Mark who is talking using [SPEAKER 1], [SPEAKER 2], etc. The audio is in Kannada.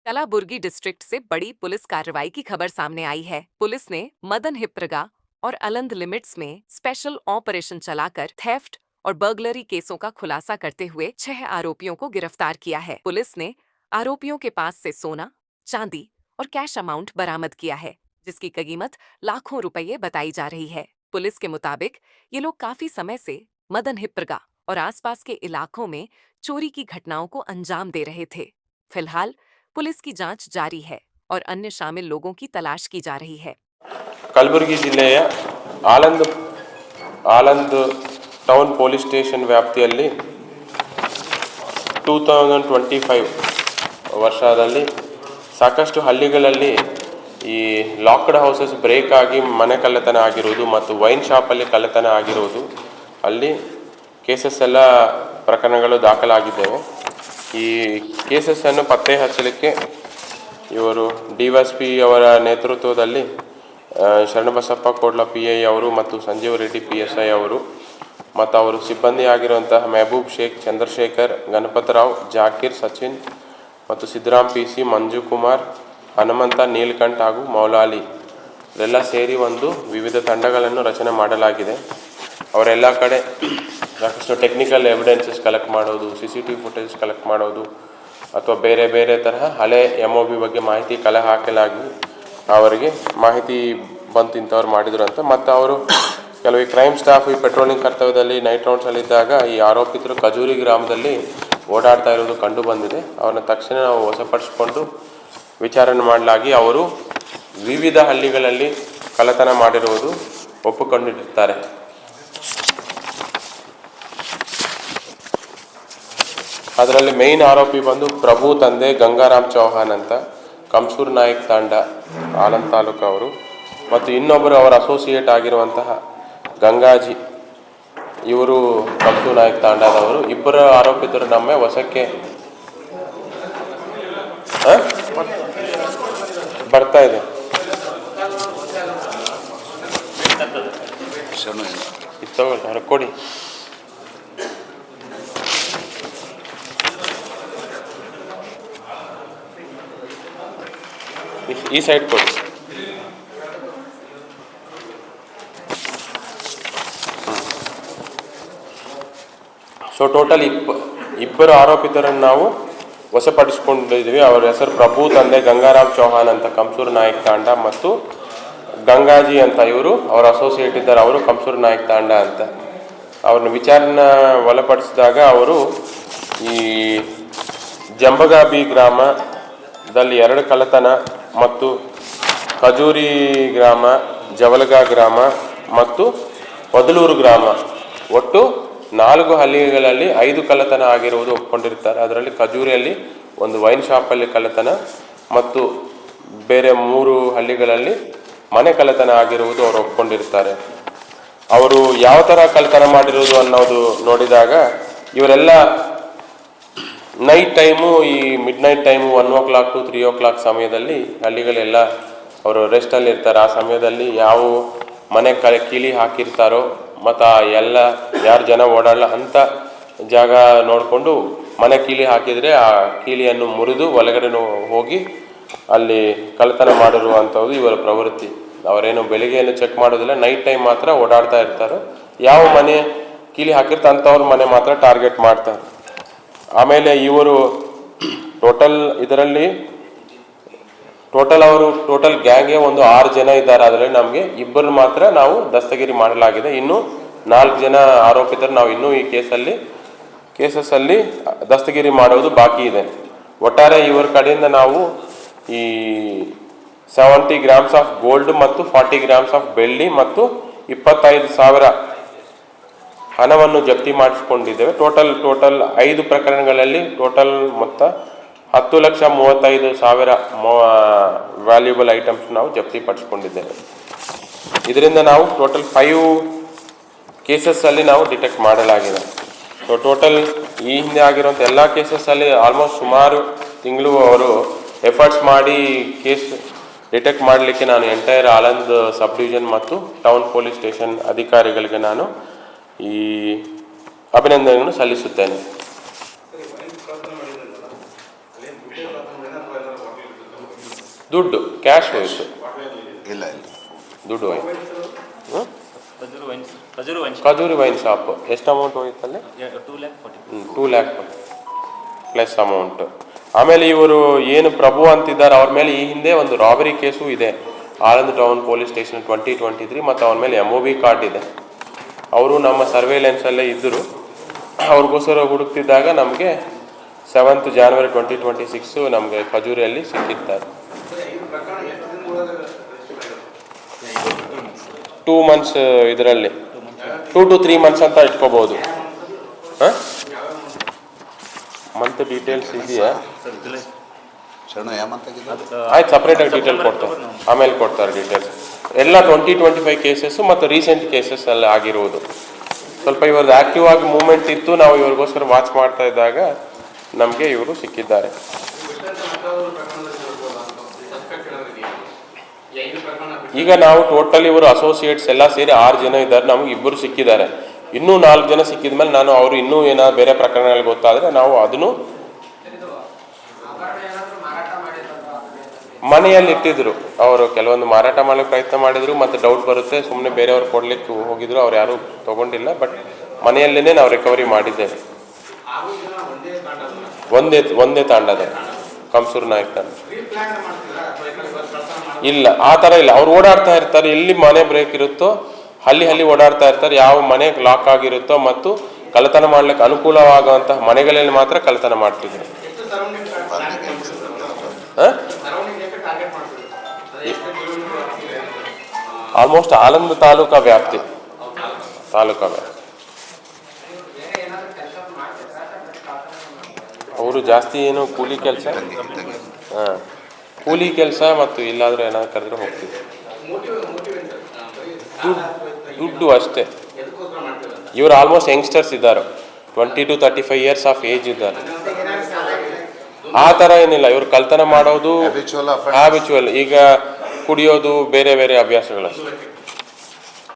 [SPEAKER 1] कलाबुर्गी डिस्ट्रिक्ट से बड़ी पुलिस कार्रवाई की खबर सामने आई है। पुलिस ने मदन हिप्परगा और अलंद लिमिट्स में स्पेशल ऑपरेशन चलाकर थेफ्ट और बर्गलरी केसों का खुलासा करते हुए 6 आरोपियों को गिरफ्तार किया है। पुलिस ने आरोपियों के पास से सोना, चांदी और कैश अमाउंट बरामद किया है, जिसकी कीमत लाखों रुपये बताई जा रही है। पुलिस के मुताबिक ये लोग काफी समय से मदन हिप्परगा और आसपास के इलाकों में चोरी की घटनाओं को अंजाम दे रहे थे। फिलहाल पुलिस की जांच जारी है और अन्य शामिल लोगों की तलाश की जा रही है।
[SPEAKER 2] ಕಲಬುರಗಿ ಜಿಲ್ಲೆಯ ಆಲಂದ್ ಟೌನ್ ಪೊಲೀಸ್ ಸ್ಟೇಷನ್ ವ್ಯಾಪ್ತಿಯಲ್ಲಿ 2025 ವರ್ಷದಲ್ಲಿ ಸಾಕಷ್ಟು ಹಳ್ಳಿಗಳಲ್ಲಿ ಈ ಲಾಕ್ಡ್ ಹೌಸಸ್ ಬ್ರೇಕ್ ಆಗಿ ಮನೆ ಕಳ್ಳತನ ಆಗಿರುವುದು ಮತ್ತು ವೈನ್ ಶಾಪಲ್ಲಿ ಕಳ್ಳತನ ಆಗಿರುವುದು, ಅಲ್ಲಿ ಕೇಸಸ್ ಎಲ್ಲ ಪ್ರಕರಣಗಳು ದಾಖಲಾಗಿದ್ದೇವೆ. ಈ ಕೇಸಸ್ಸನ್ನು ಪತ್ತೆ ಹಚ್ಚಲಿಕ್ಕೆ ಇವರು DSP ಅವರ ನೇತೃತ್ವದಲ್ಲಿ ಶರಣಬಸಪ್ಪ ಕೋಡ್ಲ PI ಅವರು ಮತ್ತು ಸಂಜೀವ್ ರೆಡ್ಡಿ PSI ಅವರು ಮತ್ತು ಅವರು ಸಿಬ್ಬಂದಿ ಆಗಿರುವಂತಹ ಮೆಹಬೂಬ್ ಶೇಖ್, ಚಂದ್ರಶೇಖರ್, ಗಣಪತರಾವ್, ಜಾಕೀರ್, ಸಚಿನ್ ಮತ್ತು ಸಿದ್ದರಾಮ್ PC, ಮಂಜು ಕುಮಾರ್, ಹನುಮಂತ, ನೀಲಕಂಠ್ ಹಾಗೂ ಮೌಲಾಲಿ ಇವರೆಲ್ಲ ಸೇರಿ ಒಂದು ವಿವಿಧ ತಂಡಗಳನ್ನು ರಚನೆ ಮಾಡಲಾಗಿದೆ. ಅವರೆಲ್ಲ ಕಡೆ ಸಾಕಷ್ಟು ಟೆಕ್ನಿಕಲ್ ಎವಿಡೆನ್ಸಸ್ ಕಲೆಕ್ಟ್ ಮಾಡೋದು, CCTV ಫುಟೇಜ್ ಕಲೆಕ್ಟ್ ಮಾಡೋದು ಅಥವಾ ಬೇರೆ ಬೇರೆ ತರಹ ಹಳೆ MOB ಬಗ್ಗೆ ಮಾಹಿತಿ ಕಲೆ ಹಾಕಲಾಗಿ ಅವರಿಗೆ ಮಾಹಿತಿ ಬಂತು ಇಂಥವ್ರು ಮಾಡಿದ್ರು ಅಂತ. ಮತ್ತು ಅವರು ಕೆಲವು ಕ್ರೈಮ್ ಸ್ಟಾಫ್ ಈ ಪೆಟ್ರೋಲಿಂಗ್ ಕರ್ತವ್ಯದಲ್ಲಿ ನೈಟ್ ರೌಂಡ್ಸಲ್ಲಿದ್ದಾಗ ಈ ಆರೋಪಿತರು ಖಜೂರಿ ಗ್ರಾಮದಲ್ಲಿ ಓಡಾಡ್ತಾ ಇರೋದು ಕಂಡು ಬಂದಿದೆ. ಅವ್ರನ್ನ ತಕ್ಷಣ ನಾವು ವಶಪಡಿಸಿಕೊಂಡು ವಿಚಾರಣೆ ಮಾಡಲಾಗಿ ಅವರು ವಿವಿಧ ಹಳ್ಳಿಗಳಲ್ಲಿ ಕಳ್ಳತನ ಮಾಡಿರುವುದು ಒಪ್ಪಿಕೊಂಡಿರುತ್ತಾರೆ. ಅದರಲ್ಲಿ ಮೇಯ್ನ್ ಆರೋಪಿ ಬಂದು ಪ್ರಭು ತಂದೆ ಗಂಗಾರಾಮ್ ಚೌಹಾನ್ ಅಂತ, ಕಮ್ಸೂರ್ ನಾಯಕ್ ತಾಂಡ, ಆನಂದ್ ತಾಲೂಕು ಅವರು, ಮತ್ತು ಇನ್ನೊಬ್ಬರು ಅವರ ಅಸೋಸಿಯೇಟ್ ಆಗಿರುವಂತಹ ಗಂಗಾಜಿ, ಇವರು ಕಮ್ಸೂರ್ ನಾಯಕ್ ತಾಂಡದವರು. ಇಬ್ಬರು ಆರೋಪಿತರು ನಮ್ಮ ವಶಕ್ಕೆ ಬರ್ತಾ ಇದೆ. ಹೊರಗೆ ಕೊಡಿ. ಈ ಸೈಡ್ ಕೊಡಿ. ಸೊ ಟೋಟಲ್ ಇಬ್ಬರು ಆರೋಪಿತರನ್ನು ನಾವು ವಶಪಡಿಸಿಕೊಂಡಿದ್ದೀವಿ. ಅವರ ಹೆಸರು ಪ್ರಭು ತಂದೆ ಗಂಗಾರಾಮ್ ಚೌಹಾನ್ ಅಂತ, ಕಮ್ಸೂರ್ ನಾಯಕ್ ತಾಂಡ, ಮತ್ತು ಗಂಗಾಜಿ ಅಂತ ಇವರು ಅವರ ಅಸೋಸಿಯೇಟ್ ಇದ್ದಾರೆ, ಅವರು ಕಮ್ಸೂರ್ ನಾಯಕ್ ತಾಂಡ ಅಂತ. ಅವ್ರನ್ನ ವಿಚಾರಣೆ ಒಳಪಡಿಸಿದಾಗ ಅವರು ಈ ಜಂಬಗಾಬಿ ಗ್ರಾಮದಲ್ಲಿ 2 ಕಳ್ಳತನ ಮತ್ತು ಖಜೂರಿ ಗ್ರಾಮ, ಜವಲಗಾ ಗ್ರಾಮ ಮತ್ತು ವದಲೂರು ಗ್ರಾಮ, ಒಟ್ಟು 4 ಹಳ್ಳಿಗಳಲ್ಲಿ 5 ಕಳ್ಳತನ ಆಗಿರುವುದು ಒಪ್ಕೊಂಡಿರ್ತಾರೆ. ಅದರಲ್ಲಿ ಖಜೂರಿಯಲ್ಲಿ ಒಂದು ವೈನ್ ಶಾಪಲ್ಲಿ ಕಳ್ಳತನ ಮತ್ತು ಬೇರೆ 3 ಹಳ್ಳಿಗಳಲ್ಲಿ ಮನೆ ಕಳ್ಳತನ ಆಗಿರುವುದು ಅವರು ಒಪ್ಕೊಂಡಿರ್ತಾರೆ. ಅವರು ಯಾವ ಥರ ಕಳ್ಳತನ ಮಾಡಿರುವುದು ಅನ್ನೋದು ನೋಡಿದಾಗ ಇವರೆಲ್ಲ ನೈಟ್ ಟೈಮು, ಈ mid night time 1 o'clock to 3 o'clock ಸಮಯದಲ್ಲಿ ಹಳ್ಳಿಗಳೆಲ್ಲ ಅವರು ರೆಸ್ಟಲ್ಲಿ ಇರ್ತಾರೆ. ಆ ಸಮಯದಲ್ಲಿ ಯಾವ ಮನೆ ಕೀಲಿ ಹಾಕಿರ್ತಾರೋ ಮತ್ತು ಎಲ್ಲ ಯಾರು ಜನ ಓಡಾಡಲ್ಲ ಅಂಥ ಜಾಗ ನೋಡಿಕೊಂಡು ಮನೆ ಕೀಲಿ ಹಾಕಿದರೆ ಆ ಕೀಲಿಯನ್ನು ಮುರಿದು ಒಳಗಡೆ ಹೋಗಿ ಅಲ್ಲಿ ಕಳ್ಳತನ ಮಾಡಿರುವಂಥದ್ದು ಇವರ ಪ್ರವೃತ್ತಿ. ಅವರೇನು ಬೆಳಿಗ್ಗೆಯನ್ನು ಚೆಕ್ ಮಾಡೋದಿಲ್ಲ, ನೈಟ್ ಟೈಮ್ ಮಾತ್ರ ಓಡಾಡ್ತಾ ಇರ್ತಾರೆ. ಯಾವ ಮನೆ ಕೀಲಿ ಹಾಕಿರ್ತಾರೆ ಅಂಥವ್ರ ಮನೆ ಮಾತ್ರ ಟಾರ್ಗೆಟ್ ಮಾಡ್ತಾರೆ. ಆಮೇಲೆ ಇವರು ಇದರಲ್ಲಿ ಟೋಟಲ್ ಗ್ಯಾಂಗ್ಗೆ ಒಂದು 6 ಜನ ಇದ್ದಾರೆ. ಅದರಲ್ಲಿ ನಮಗೆ 2 ಮಾತ್ರ ನಾವು ದಸ್ತಗಿರಿ ಮಾಡಲಾಗಿದೆ. ಇನ್ನು 4 ಜನ ಆರೋಪಿತರು ನಾವು ಇನ್ನೂ ಈ ಕೇಸಸ್ಸಲ್ಲಿ ದಸ್ತಗಿರಿ ಮಾಡೋದು ಬಾಕಿ ಇದೆ. ಒಟ್ಟಾರೆ ಇವರ ಕಡೆಯಿಂದ ನಾವು ಈ 70 grams ಆಫ್ ಗೋಲ್ಡ್ ಮತ್ತು 40 grams ಆಫ್ ಬೆಳ್ಳಿ ಮತ್ತು 25,000 ಹಣವನ್ನು ಜಪ್ತಿ ಮಾಡಿಸಿಕೊಂಡಿದ್ದೇವೆ. ಟೋಟಲ್ 5 ಪ್ರಕರಣಗಳಲ್ಲಿ ಟೋಟಲ್ ಮೊತ್ತ 10,35,000 ವ್ಯಾಲ್ಯೂಬಲ್ ಐಟಮ್ಸ್ ನಾವು ಜಪ್ತಿ ಪಡಿಸ್ಕೊಂಡಿದ್ದೇವೆ. ಇದರಿಂದ ನಾವು ಟೋಟಲ್ 5 ಕೇಸಸ್ಸಲ್ಲಿ ನಾವು ಡಿಟೆಕ್ಟ್ ಮಾಡಲಾಗಿದೆ. ಸೊ ಟೋಟಲ್ ಈ ಹಿಂದೆ ಆಗಿರುವಂಥ ಎಲ್ಲ ಕೇಸಸ್ಸಲ್ಲಿ ಆಲ್ಮೋಸ್ಟ್ ಸುಮಾರು ತಿಂಗಳು ಅವರು ಎಫರ್ಟ್ಸ್ ಮಾಡಿ ಕೇಸ್ ಡಿಟೆಕ್ಟ್ ಮಾಡಲಿಕ್ಕೆ ನಾನು ಎಂಟೈರ್ ಆಳಂದ್ ಸಬ್ ಡಿವಿಷನ್ ಮತ್ತು ಟೌನ್ ಪೊಲೀಸ್ ಸ್ಟೇಷನ್ ಅಧಿಕಾರಿಗಳಿಗೆ ನಾನು ಈ ಅಭಿನಂದನೆಯನ್ನು ಸಲ್ಲಿಸುತ್ತೇನೆ. ದುಡ್ಡು ಕ್ಯಾಶ್ ಹೋಯ್ತು,
[SPEAKER 3] ಇಲ್ಲ
[SPEAKER 2] ದುಡ್ಡು ಹೋಯ್ತು.
[SPEAKER 4] ಖಜೂರಿ
[SPEAKER 2] ವೈನ್ ಶಾಪ್ ಎಷ್ಟು ಅಮೌಂಟ್ ಹೋಯ್ತಲ್ಲಿ? 2 lakh plus amount. ಆಮೇಲೆ ಇವರು ಏನು ಪ್ರಭು ಅಂತಿದ್ದಾರೆ ಅವ್ರ ಮೇಲೆ ಈ ಹಿಂದೆ ಒಂದು ರಾಬರಿ ಕೇಸು ಇದೆ ಆನಂದ್ ಟೌನ್ ಪೊಲೀಸ್ ಸ್ಟೇಷನ್ 2023, ಮತ್ತು ಅವ್ರ ಮೇಲೆ MOB ಕಾರ್ಡ್ ಇದೆ. ಅವರು ನಮ್ಮ ಸರ್ವೇಲೆನ್ಸಲ್ಲೇ ಇದ್ದರು. ಅವ್ರಿಗೋಸ್ಕರ ಹುಡುಕ್ತಿದ್ದಾಗ ನಮಗೆ 7th January 2026 ನಮಗೆ ಖಜೂರಿಯಲ್ಲಿ ಸಿಕ್ಕಿದ್ದಾರೆ. 2 months ಇದರಲ್ಲಿ 2 to 3 months ಅಂತ ಇಟ್ಕೋಬಹುದು. ಮಂತ್ ಡೀಟೇಲ್ಸ್ ಇದೆಯಾ? ಆಯ್ತು, ಸಪ್ರೇಟಾಗಿ ಡೀಟೇಲ್ ಕೊಡ್ತಾರೆ, ಆಮೇಲೆ ಕೊಡ್ತಾರೆ ಡೀಟೇಲ್ಸ್. ಎಲ್ಲ 2025 ಕೇಸಸ್ ಮತ್ತು ರೀಸೆಂಟ್ ಕೇಸಸ್ ಅಲ್ಲಿ ಆಗಿರುವುದು. ಸ್ವಲ್ಪ ಇವ್ರದ್ದು ಆಕ್ಟಿವ್ ಆಗಿ ಮೂವ್ಮೆಂಟ್ ಇತ್ತು, ನಾವು ಇವ್ರಿಗೋಸ್ಕರ ವಾಚ್ ಮಾಡ್ತಾ ಇದ್ದಾಗ ನಮಗೆ ಇವರು ಸಿಕ್ಕಿದ್ದಾರೆ. ಈಗ ನಾವು ಟೋಟಲ್ ಇವರು ಅಸೋಸಿಯೇಟ್ಸ್ ಎಲ್ಲ ಸೇರಿ 6 ಜನ ಇದ್ದಾರೆ, ನಮ್ಗೆ 2 ಸಿಕ್ಕಿದ್ದಾರೆ. ಇನ್ನೂ 4 ಜನ ಸಿಕ್ಕಿದ ಮೇಲೆ ನಾನು ಅವರು ಇನ್ನೂ ಏನಾದ್ರು ಬೇರೆ ಪ್ರಕರಣಗಳು ಗೊತ್ತಾದರೆ ನಾವು ಅದನ್ನು ಮನೆಯಲ್ಲಿ ಇಟ್ಟಿದ್ರು. ಅವರು ಕೆಲವೊಂದು ಮಾರಾಟ ಮಾಡಲಿಕ್ಕೆ ಪ್ರಯತ್ನ ಮಾಡಿದ್ರು, ಮತ್ತು ಡೌಟ್ ಬರುತ್ತೆ ಸುಮ್ಮನೆ ಬೇರೆಯವ್ರು ಕೊಡ್ಲಿಕ್ಕೆ ಹೋಗಿದ್ರು, ಅವ್ರು ಯಾರು ತಗೊಂಡಿಲ್ಲ. ಬಟ್ ಮನೆಯಲ್ಲೇ ನಾವು ರಿಕವರಿ ಮಾಡಿದ್ದೇವೆ. ಒಂದೇ ತಾಂಡದ ಕಂಸೂರು ನಾಯಕ್ ತಾಂಡ ಇಲ್ಲ, ಆ ಥರ ಇಲ್ಲ. ಅವ್ರು ಓಡಾಡ್ತಾ ಇರ್ತಾರೆ, ಎಲ್ಲಿ ಮನೆ ಬ್ರೇಕ್ ಇರುತ್ತೋ ಹಲ್ಲಿ ಓಡಾಡ್ತಾ ಇರ್ತಾರೆ. ಯಾವ ಮನೆ ಲಾಕ್ ಆಗಿರುತ್ತೋ ಮತ್ತು ಕಳ್ಳತನ ಮಾಡ್ಲಿಕ್ಕೆ ಅನುಕೂಲವಾಗುವಂತಹ ಮನೆಗಳಲ್ಲಿ ಮಾತ್ರ ಕಳ್ಳತನ ಮಾಡ್ತಿದ್ರು. ಆಲ್ಮೋಸ್ಟ್ ಆನಂದ್ ತಾಲೂಕಾ ವ್ಯಾಪ್ತಿ. ಅವರು ಜಾಸ್ತಿ ಏನು ಕೂಲಿ ಕೆಲಸ, ಕೂಲಿ ಕೆಲಸ ಮತ್ತು ಇಲ್ಲಾದ್ರೂ ಏನಾದ್ರು ಕರೆದ್ರೆ ಹೋಗ್ತಿದ್ರು. ದುಡ್ಡು ಅಷ್ಟೇ. ಇವರು ಆಲ್ಮೋಸ್ಟ್ ಯಂಗ್ಸ್ಟರ್ಸ್ ಇದ್ದಾರೆ, 20 to 35 years ಆಫ್ ಏಜ್ ಇದ್ದಾರೆ. ಆ ಥರ ಏನಿಲ್ಲ, ಇವ್ರು ಕಳ್ತನ ಮಾಡೋದು ಹ್ಯಾಬಿಚುವಲ್, ಈಗ ಕುಡಿಯೋದು ಬೇರೆ ಬೇರೆ ಅಭ್ಯಾಸಗಳಷ್ಟೇ.